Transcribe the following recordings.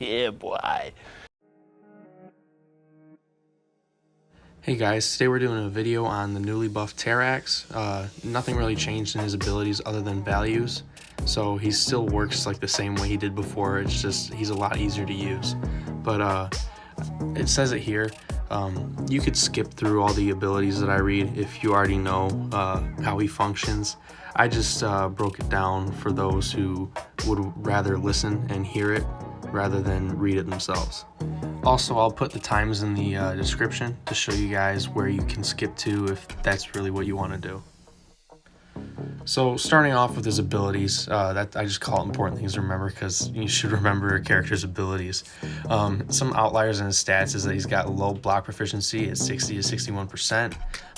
Yeah, boy. Hey guys, today we're doing a video on the newly buffed Terrax. Nothing really changed in his abilities other than values, so he still works like the same way he did before. It's just he's a lot easier to use. But it says it here. You could skip through all the abilities that I read if you already know how he functions. I just broke it down for those who would rather listen and hear it rather than read it themselves. Also, I'll put the times in the description to show you guys where you can skip to if that's really what you want to do. So starting off with his abilities, that I just call it important things to remember because you should remember a character's abilities. Some outliers in his stats is that he's got low block proficiency at 60 to 61%,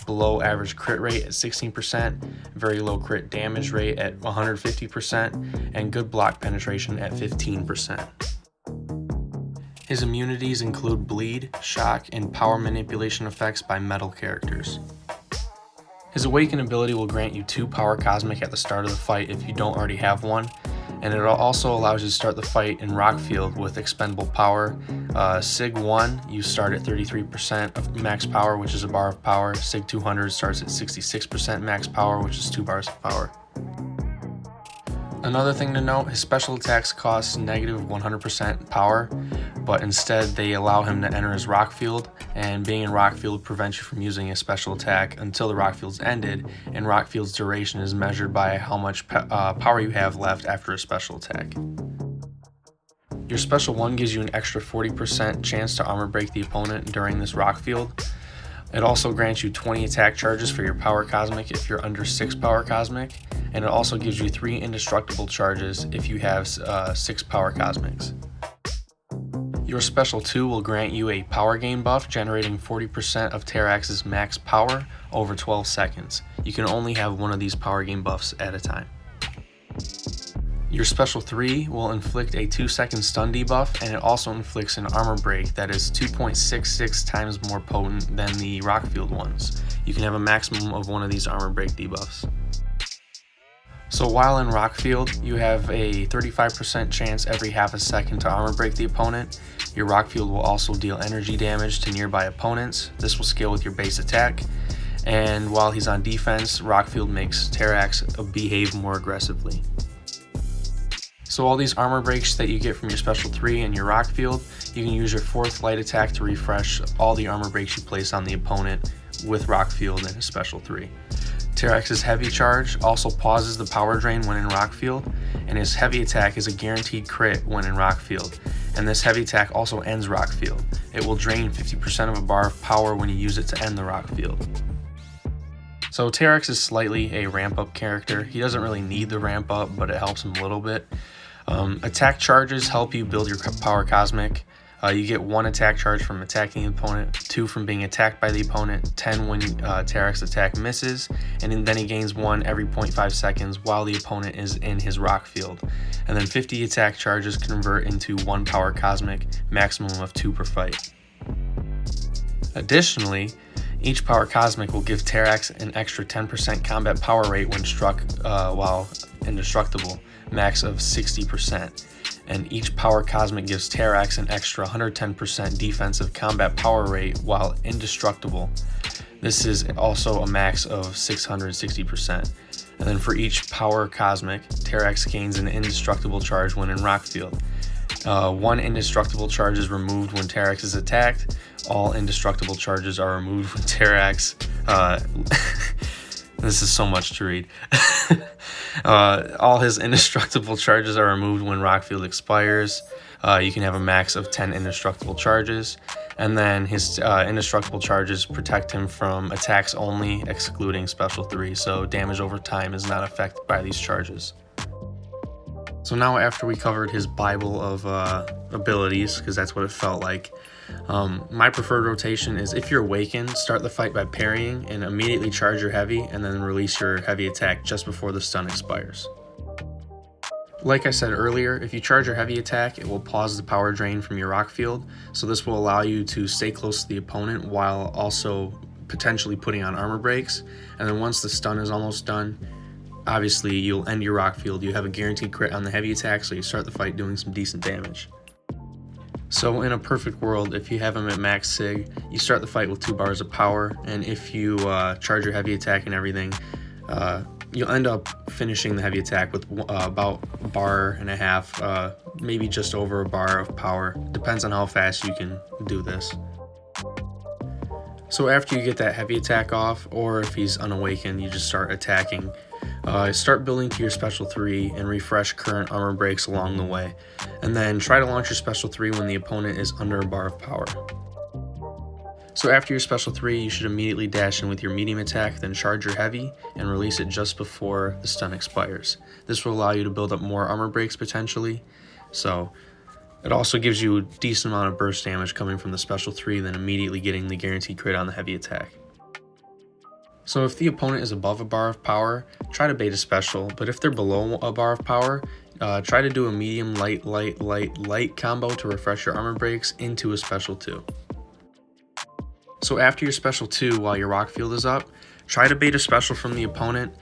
below average crit rate at 16%, very low crit damage rate at 150%, and good block penetration at 15%. His immunities include bleed, shock, and power manipulation effects by metal characters. His Awakened ability will grant you 2 power cosmic at the start of the fight if you don't already have one, and it also allows you to start the fight in Rockfield with expendable power. Sig 1, you start at 33% of max power, which is a bar of power. Sig 200 starts at 66% max power, which is 2 bars of power. Another thing to note, his special attacks cost negative 100% power, but instead they allow him to enter his rock field, and being in rock field prevents you from using a special attack until the rock field's ended, and rock field's duration is measured by how much power you have left after a special attack. Your special 1 gives you an extra 40% chance to armor break the opponent during this rock field. It also grants you 20 attack charges for your power cosmic if you're under 6 power cosmic, and it also gives you 3 indestructible charges if you have 6 power cosmics. Your special 2 will grant you a power gain buff, generating 40% of Terrax's max power over 12 seconds. You can only have one of these power gain buffs at a time. Your special 3 will inflict a 2-second stun debuff, and it also inflicts an armor break that is 2.66 times more potent than the Rockfield ones. You can have a maximum of one of these armor break debuffs. So while in Rockfield, you have a 35% chance every half a second to armor break the opponent. Your Rockfield will also deal energy damage to nearby opponents. This will scale with your base attack. And while he's on defense, Rockfield makes Terrax behave more aggressively. So all these armor breaks that you get from your special 3 and your rock field, you can use your 4th light attack to refresh all the armor breaks you place on the opponent with rock field and his special 3. Terrax's heavy charge also pauses the power drain when in rock field, and his heavy attack is a guaranteed crit when in rock field, and this heavy attack also ends rock field. It will drain 50% of a bar of power when you use it to end the rock field. So Terrax is slightly a ramp up character. He doesn't really need the ramp up, but it helps him a little bit. Attack charges help you build your power cosmic. You get 1 attack charge from attacking the opponent, 2 from being attacked by the opponent, 10 when Terrax attack misses, and then he gains 1 every 0.5 seconds while the opponent is in his rock field. And then 50 attack charges convert into 1 power cosmic, maximum of 2 per fight. Additionally, each power cosmic will give Terrax an extra 10% combat power rate when struck while indestructible, max of 60%. And each power cosmic gives Terrax an extra 110% defensive combat power rate while indestructible. This is also a max of 660%. And then for each power cosmic, Terrax gains an indestructible charge when in Rockfield. 1 indestructible charge is removed when Terrax is attacked. All indestructible charges are removed when Terrax... This is so much to read. All his indestructible charges are removed when Rockfield expires. You can have a max of 10 indestructible charges. And then his indestructible charges protect him from attacks only, excluding special 3. So damage over time is not affected by these charges. So now after we covered his Bible of abilities, because that's what it felt like, my preferred rotation is if you're awakened, start the fight by parrying and immediately charge your heavy and then release your heavy attack just before the stun expires. Like I said earlier, if you charge your heavy attack, it will pause the power drain from your rock field, so this will allow you to stay close to the opponent while also potentially putting on armor breaks, and then once the stun is almost done, obviously you'll end your rock field. You have a guaranteed crit on the heavy attack, so you start the fight doing some decent damage. So in a perfect world, if you have him at max sig, you start the fight with 2 bars of power, and if you charge your heavy attack and everything, you'll end up finishing the heavy attack with about a bar and a half, maybe just over a bar of power. Depends on how fast you can do this. So after you get that heavy attack off, or if he's unawakened, you just start attacking. Start building to your special 3 and refresh current armor breaks along the way. And then try to launch your special 3 when the opponent is under a bar of power. So after your special 3, you should immediately dash in with your medium attack, then charge your heavy and release it just before the stun expires. This will allow you to build up more armor breaks potentially. So it also gives you a decent amount of burst damage coming from the special 3, then immediately getting the guaranteed crit on the heavy attack. So if the opponent is above a bar of power, try to bait a special, but if they're below a bar of power, try to do a medium light combo to refresh your armor breaks into a special 2. So after your special 2, while your rock field is up, try to bait a special from the opponent,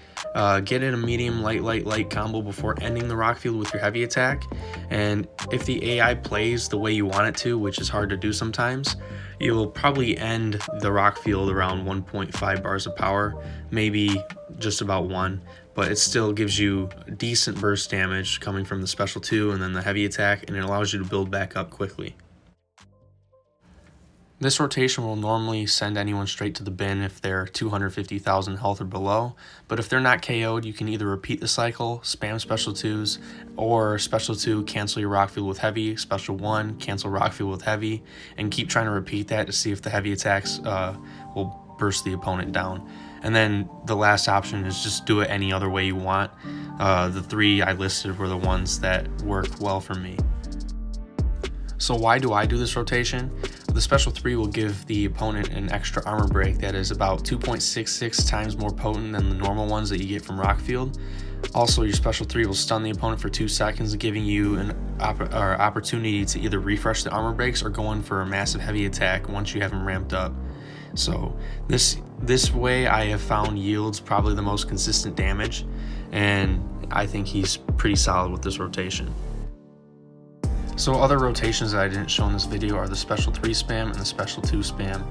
get in a medium light combo before ending the rock field with your heavy attack, and if the AI plays the way you want it to, which is hard to do sometimes, you'll probably end the rock field around 1.5 bars of power, maybe just about 1, but it still gives you decent burst damage coming from the special 2 and then the heavy attack, and it allows you to build back up quickly. This rotation will normally send anyone straight to the bin if they're 250,000 health or below, but if they're not KO'd, you can either repeat the cycle, spam special 2s, or special 2, cancel your rock field with heavy, special 1, cancel rock field with heavy, and keep trying to repeat that to see if the heavy attacks will burst the opponent down. And then the last option is just do it any other way you want. The 3 I listed were the ones that worked well for me. So why do I do this rotation? The special 3 will give the opponent an extra armor break that is about 2.66 times more potent than the normal ones that you get from Rockfield. Also, your special 3 will stun the opponent for 2 seconds, giving you an opportunity to either refresh the armor breaks or go in for a massive heavy attack once you have them ramped up. So this way I have found yields probably the most consistent damage, and I think he's pretty solid with this rotation. So other rotations that I didn't show in this video are the special 3 spam and the special 2 spam.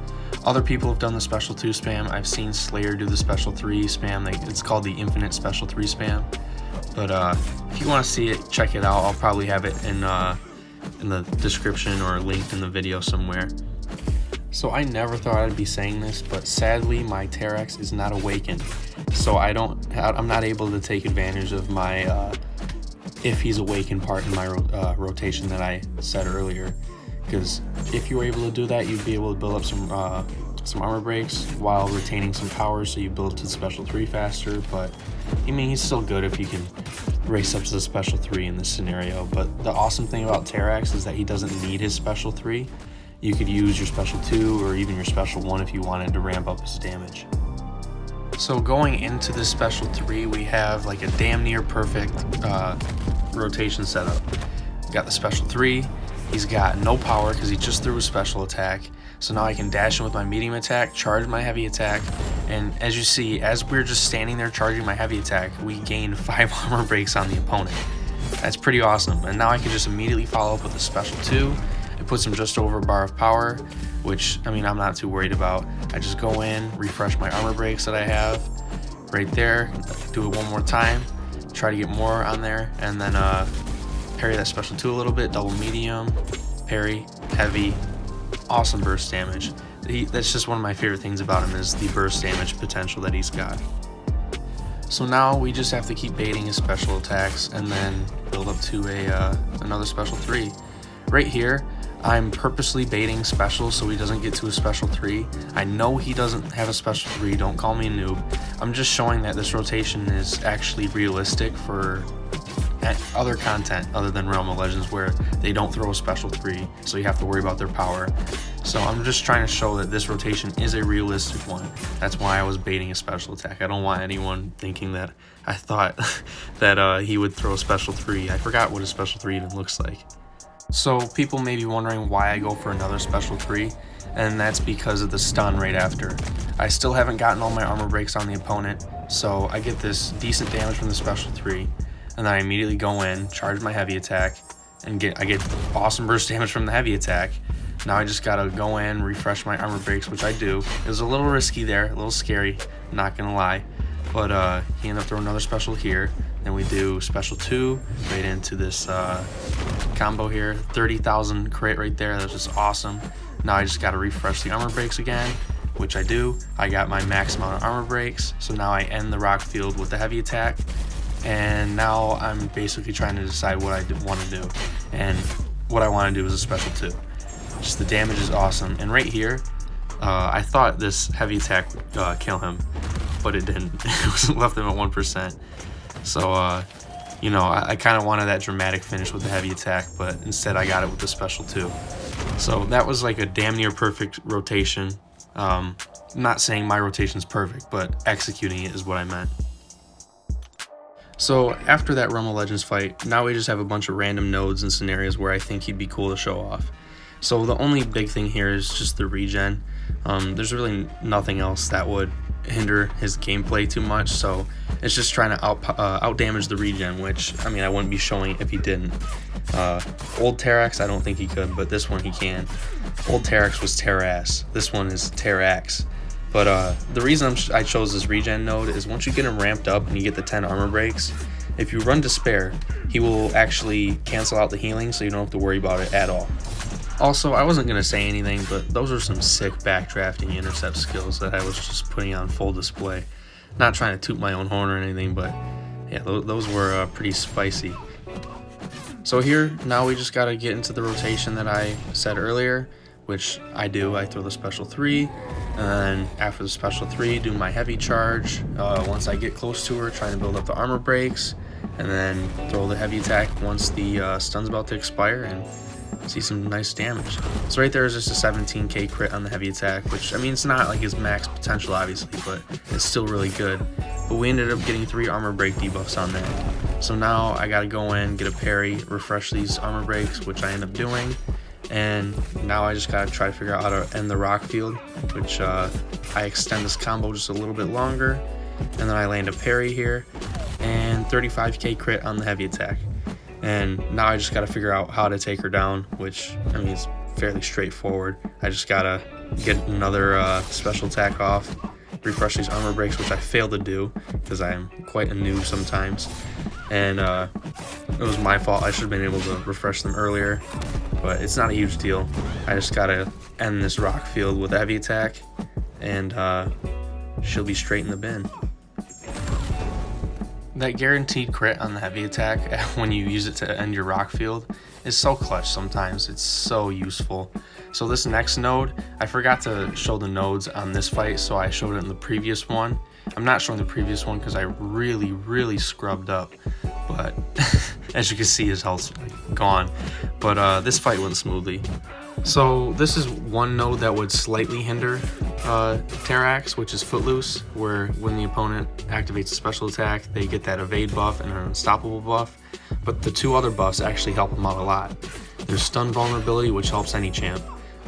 Other people have done the special 2 spam. I've seen Slayer do the special 3 spam. It's called the infinite special 3 spam. But if you want to see it, check it out. I'll probably have it in the description or linked in the video somewhere. So I never thought I'd be saying this, but sadly my Terrax is not awakened. So I'm not able to take advantage of my if he's awakened part in my rotation that I said earlier, because if you were able to do that, you'd be able to build up some armor breaks while retaining some power, so you build to the special 3 faster. But I mean, he's still good if you can race up to the special 3 in this scenario. But the awesome thing about Terrax is that he doesn't need his special 3. You could use your special 2 or even your special 1 if you wanted to ramp up his damage. So going into this special 3, we have like a damn near perfect rotation setup. Got the special 3, he's got no power because he just threw a special attack. So now I can dash in with my medium attack, charge my heavy attack, and as you see, as we're just standing there charging my heavy attack, we gained 5 armor breaks on the opponent. That's pretty awesome. And now I can just immediately follow up with a special 2. It puts him just over a bar of power, which, I mean, I'm not too worried about. I just go in, refresh my armor breaks that I have right there, do it one more time, try to get more on there, and then parry that special 2 a little bit, double medium, parry, heavy, awesome burst damage. That's just one of my favorite things about him, is the burst damage potential that he's got. So now we just have to keep baiting his special attacks and then build up to another special 3. Right here, I'm purposely baiting specials so he doesn't get to a special 3. I know he doesn't have a special 3, don't call me a noob. I'm just showing that this rotation is actually realistic for other content other than Realm of Legends, where they don't throw a special 3, so you have to worry about their power. So I'm just trying to show that this rotation is a realistic one. That's why I was baiting a special attack. I don't want anyone thinking that I thought that he would throw a special 3. I forgot what a special 3 even looks like. So people may be wondering why I go for another special 3, and that's because of the stun right after. I still haven't gotten all my armor breaks on the opponent, so I get this decent damage from the special 3, and then I immediately go in, charge my heavy attack, and I get awesome burst damage from the heavy attack. Now I just gotta go in, refresh my armor breaks, which I do. It was a little risky there, a little scary, not gonna lie. But he ended up throwing another special here. Then we do special 2 right into this combo here. 30,000 crit right there, that was just awesome. Now I just gotta refresh the armor breaks again, which I do. I got my max amount of armor breaks, so now I end the rock field with the heavy attack. And now I'm basically trying to decide what I want to do. And what I want to do is a special 2. Just the damage is awesome. And right here, I thought this heavy attack would kill him, but it didn't. It left him at 1%. So, you know, I kind of wanted that dramatic finish with the heavy attack, but instead I got it with the special 2. So that was like a damn near perfect rotation. I'm not saying my rotation's perfect, but executing it is what I meant. So after that Realm of Legends fight, now we just have a bunch of random nodes and scenarios where I think he'd be cool to show off. So the only big thing here is just the regen. There's really nothing else that would hinder his gameplay too much, so it's just trying to out damage the regen, which, I mean, I wouldn't be showing if he didn't. Old Terrax, I don't think he could, but this one he can. Old Terrax was Terrax. This one is Terrax. But the reason I chose this regen node is once you get him ramped up and you get the 10 armor breaks, if you run Despair, he will actually cancel out the healing, so you don't have to worry about it at all. Also, I wasn't going to say anything, but those are some sick backdrafting intercept skills that I was just putting on full display. Not trying to toot my own horn or anything, but yeah, those were pretty spicy. So here, now we just got to get into the rotation that I said earlier, which I do. I throw the special 3, and then after the special 3, do my heavy charge. Once I get close to her, trying to build up the armor breaks, and then throw the heavy attack once the stun's about to expire, and see some nice damage. So right there is just a 17k crit on the heavy attack, which, I mean, it's not like his max potential obviously, but it's still really good. But we ended up getting 3 armor break debuffs on there. So now I gotta go in, get a parry, refresh these armor breaks, which I end up doing. And now I just gotta try to figure out how to end the rock field, which I extend this combo just a little bit longer. And then I land a parry here, and 35k crit on the heavy attack. And now I just got to figure out how to take her down, which, I mean, it's fairly straightforward. I just got to get another special attack off, refresh these armor breaks, which I failed to do because I am quite a noob sometimes. And it was my fault. I should have been able to refresh them earlier, but it's not a huge deal. I just got to end this rock field with a heavy attack, and she'll be straight in the bin. That guaranteed crit on the heavy attack when you use it to end your rock field is so clutch sometimes. It's so useful. So this next node, I forgot to show the nodes on this fight, so I showed it in the previous one. I'm not showing the previous one because I really scrubbed up, but as you can see, his health's gone. But this fight went smoothly. So this is one node that would slightly hinder Terrax, which is Footloose, where when the opponent activates a special attack, they get that evade buff and an unstoppable buff. But the 2 other buffs actually help him out a lot. There's stun vulnerability, which helps any champ,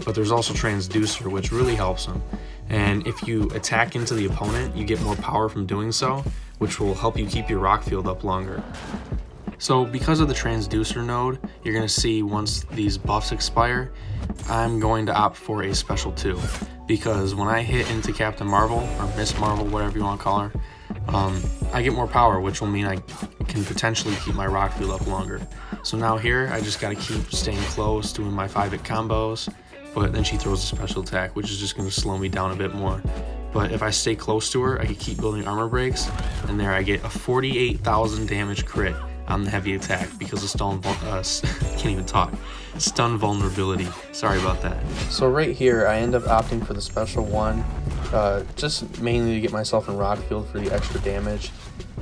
but there's also transducer, which really helps him. And if you attack into the opponent, you get more power from doing so, which will help you keep your rock field up longer. So because of the transducer node, you're going to see once these buffs expire, I'm going to opt for a special 2, because when I hit into Captain Marvel, or Miss Marvel, whatever you want to call her, I get more power, which will mean I can potentially keep my rock field up longer. So now here, I just got to keep staying close, doing my 5-hit combos, but then she throws a special attack, which is just going to slow me down a bit more. But if I stay close to her, I can keep building armor breaks, and there I get a 48,000 damage crit on the heavy attack because of can't even talk. Stun vulnerability. Sorry about that. So right here, I end up opting for the special 1, just mainly to get myself in rock field for the extra damage,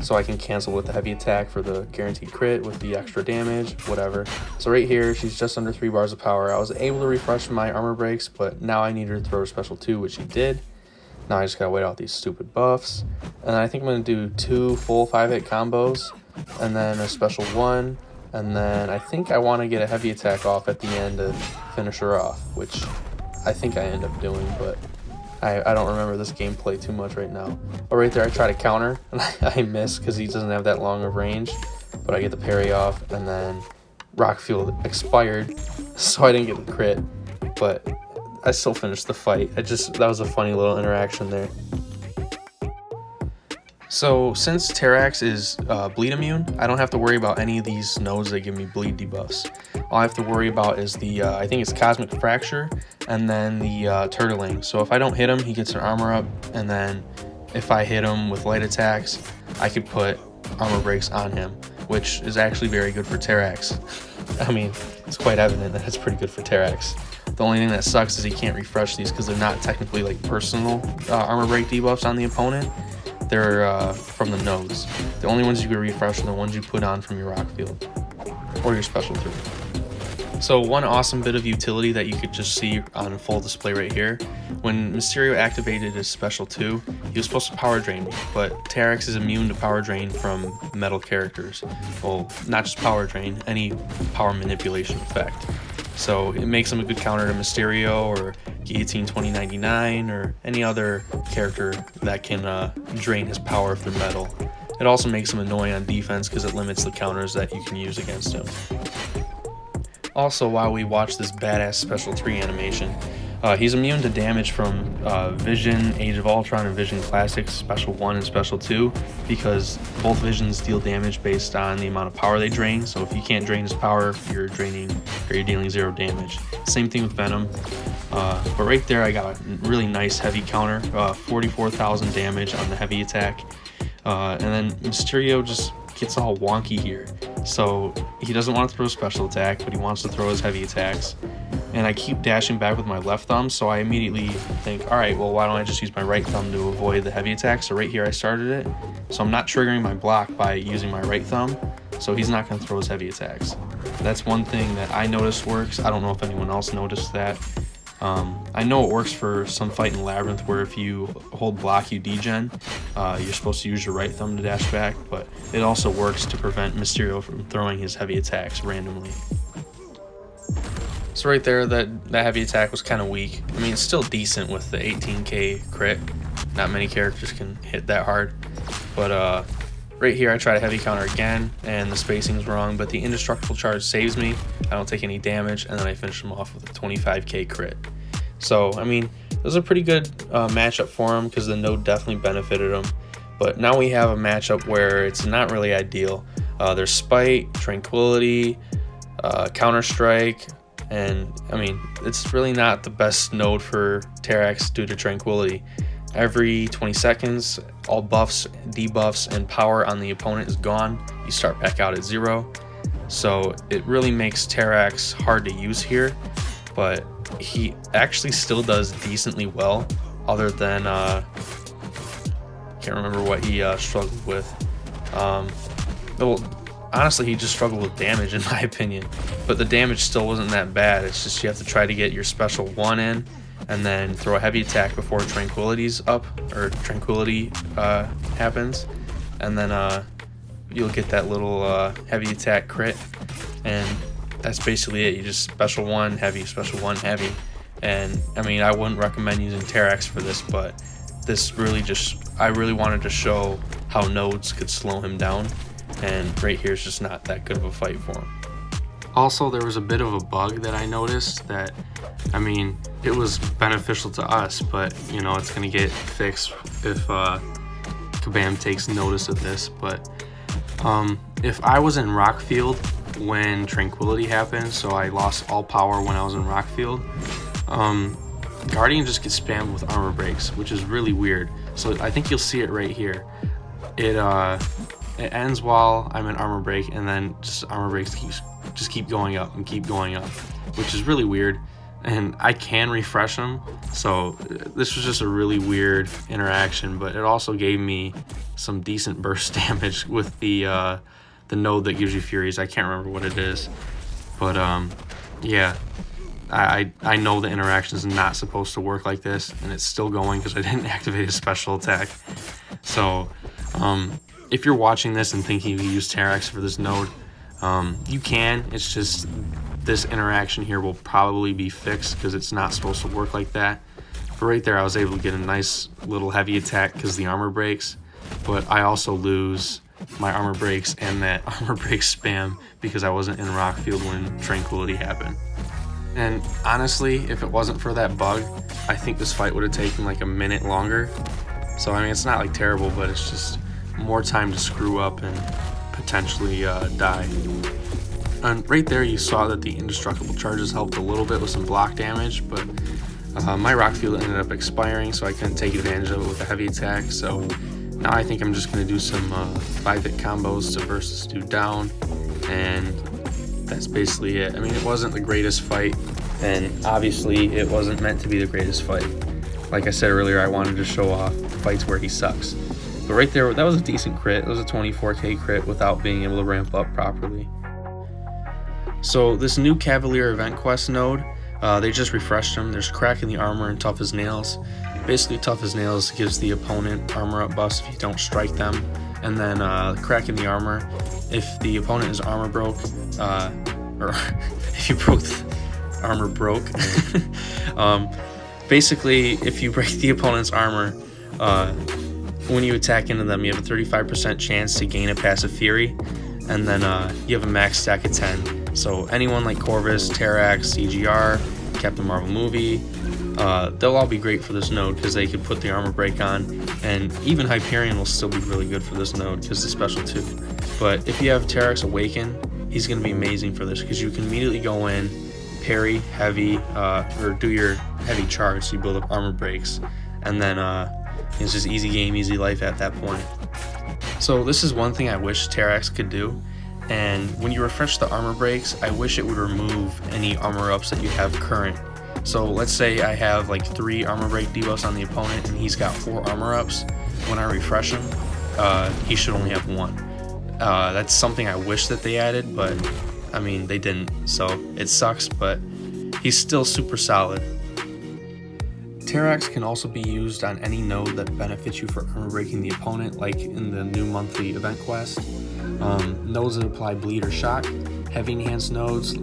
so I can cancel with the heavy attack for the guaranteed crit with the extra damage, whatever. So right here, she's just under 3 bars of power. I was able to refresh my armor breaks, but now I need her to throw her special 2, which she did. Now I just gotta wait out these stupid buffs. And I think I'm gonna do 2 full 5-hit combos, and then a special 1, and then I think I want to get a heavy attack off at the end to finish her off, which I think I end up doing, but I don't remember this gameplay too much right now. But right there, I try to counter, and I miss because he doesn't have that long of range, but I get the parry off, and then rock field expired, so I didn't get the crit, but I still finished the fight. That was a funny little interaction there. So since Terrax is bleed immune, I don't have to worry about any of these nodes that give me bleed debuffs. All I have to worry about is the, I think it's Cosmic Fracture, and then the Turtling. So if I don't hit him, he gets an armor up, and then if I hit him with light attacks, I could put armor breaks on him, which is actually very good for Terrax. I mean, it's quite evident that it's pretty good for Terrax. The only thing that sucks is he can't refresh these because they're not technically like personal armor break debuffs on the opponent. They're from the nodes. The only ones you can refresh are the ones you put on from your rock field or your special 3. So one awesome bit of utility that you could just see on full display right here, when Mysterio activated his special 2, he was supposed to power drain me, but Terrax is immune to power drain from metal characters. Well, not just power drain, any power manipulation effect. So it makes him a good counter to Mysterio or Guillotine 2099 or any other character that can drain his power if they're metal. It also makes him annoying on defense because it limits the counters that you can use against him. Also, while we watch this badass special 3 animation, he's immune to damage from Vision, Age of Ultron, and Vision Classics, Special 1 and Special 2, because both Visions deal damage based on the amount of power they drain. So if you can't drain his power, you're dealing 0 damage. Same thing with Venom. But right there, I got a really nice heavy counter, 44,000 damage on the heavy attack. And then Mysterio just gets all wonky here. So he doesn't want to throw a special attack, but he wants to throw his heavy attacks. And I keep dashing back with my left thumb, so I immediately think, alright, well, why don't I just use my right thumb to avoid the heavy attack? So right here I started it. So I'm not triggering my block by using my right thumb, so he's not going to throw his heavy attacks. That's one thing that I noticed works. I don't know if anyone else noticed that. I know it works for some fight in Labyrinth where if you hold block, you degen. You're supposed to use your right thumb to dash back, but it also works to prevent Mysterio from throwing his heavy attacks randomly. So right there, that heavy attack was kind of weak. I mean, it's still decent with the 18k crit. Not many characters can hit that hard. But right here, I tried a heavy counter again, and the spacing's wrong, but the indestructible charge saves me. I don't take any damage, and then I finish him off with a 25k crit. So, I mean, it was a pretty good matchup for him because the node definitely benefited him. But now we have a matchup where it's not really ideal. There's Spite, Tranquility, Counter-Strike, and I mean, it's really not the best node for Terrax due to Tranquility. Every 20 seconds, all buffs, debuffs, and power on the opponent is gone. You start back out at 0. So it really makes Terrax hard to use here, but he actually still does decently well, other than, can't remember what he struggled with. Well, honestly, he just struggled with damage in my opinion, but the damage still wasn't that bad. It's just you have to try to get your special 1 in, and then throw a heavy attack before Tranquility's up, or Tranquility happens, and then you'll get that little heavy attack crit, and that's basically it. You just special 1 heavy, special 1 heavy. And I mean, I wouldn't recommend using Terrax for this, but this really I really wanted to show how nodes could slow him down, and right here is just not that good of a fight for him. Also, there was a bit of a bug that I noticed that, I mean, it was beneficial to us, but you know, it's gonna get fixed if Kabam takes notice of this. But if I was in rock field when Tranquility happened, so I lost all power when I was in rock field, Guardian just gets spammed with armor breaks, which is really weird. So I think you'll see it right here. It ends while I'm in armor break, and then just armor breaks just keep going up and keep going up, which is really weird. And I can refresh them, so this was just a really weird interaction, but it also gave me some decent burst damage with the node that gives you Furies. I can't remember what it is, but yeah, I know the interaction is not supposed to work like this, and it's still going because I didn't activate a special attack. So if you're watching this and thinking you can use Terrax for this node, you can. It's just this interaction here will probably be fixed because it's not supposed to work like that. But right there, I was able to get a nice little heavy attack because the armor breaks, but I also lose my armor breaks and that armor break spam because I wasn't in Rockfield when Tranquility happened. And honestly, if it wasn't for that bug, I think this fight would have taken like a minute longer. So I mean, it's not like terrible, but it's just more time to screw up and potentially die. And right there you saw that the indestructible charges helped a little bit with some block damage, but my Rockfield ended up expiring, so I couldn't take advantage of it with a heavy attack. So now I think I'm just going to do some 5-hit combos to burst this dude down, and that's basically it. I mean, it wasn't the greatest fight, and obviously it wasn't meant to be the greatest fight. Like I said earlier, I wanted to show off fights where he sucks. But right there, that was a decent crit. It was a 24k crit without being able to ramp up properly. So this new Cavalier event quest node, they just refreshed them. There's Crack in the Armor and Tough as Nails. Basically, Tough as Nails gives the opponent armor up buffs if you don't strike them. And then Crack in the Armor, if the opponent is armor broke, or if you broke armor broke. Basically, if you break the opponent's armor, when you attack into them, you have a 35% chance to gain a passive Fury, and then you have a max stack of 10. So anyone like Corvus, Terrax, CGR, Captain Marvel movie, they'll all be great for this node because they could put the armor break on, and even Hyperion will still be really good for this node because it's special too. But if you have Terrax Awaken, he's going to be amazing for this because you can immediately go in, parry heavy, or do your heavy charge so you build up armor breaks, and then it's just easy game, easy life at that point. So this is one thing I wish Terrax could do. And when you refresh the armor breaks, I wish it would remove any armor ups that you have current. So let's say I have like 3 armor break debuffs on the opponent and he's got 4 armor ups. When I refresh him, he should only have 1. That's something I wish that they added, but I mean, they didn't. So it sucks, but he's still super solid. Terrax can also be used on any node that benefits you for armor breaking the opponent, like in the new monthly event quest. Nodes that apply bleed or shock, heavy enhanced nodes,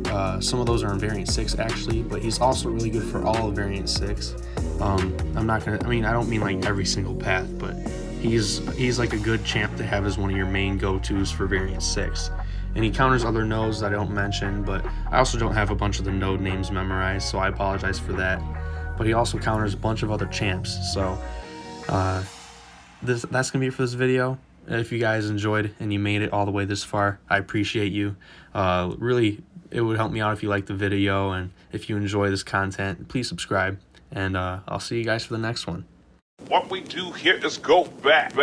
some of those are in variant 6 actually, but he's also really good for all of variant 6. I don't mean like every single path, but he's like a good champ to have as one of your main go-tos for variant 6. And he counters other nodes that I don't mention, but I also don't have a bunch of the node names memorized, so I apologize for that. But he also counters a bunch of other champs, so that's going to be it for this video. If you guys enjoyed and you made it all the way this far, I appreciate you. Really, it would help me out if you liked the video, and if you enjoy this content, please subscribe, and I'll see you guys for the next one. What we do here is go back.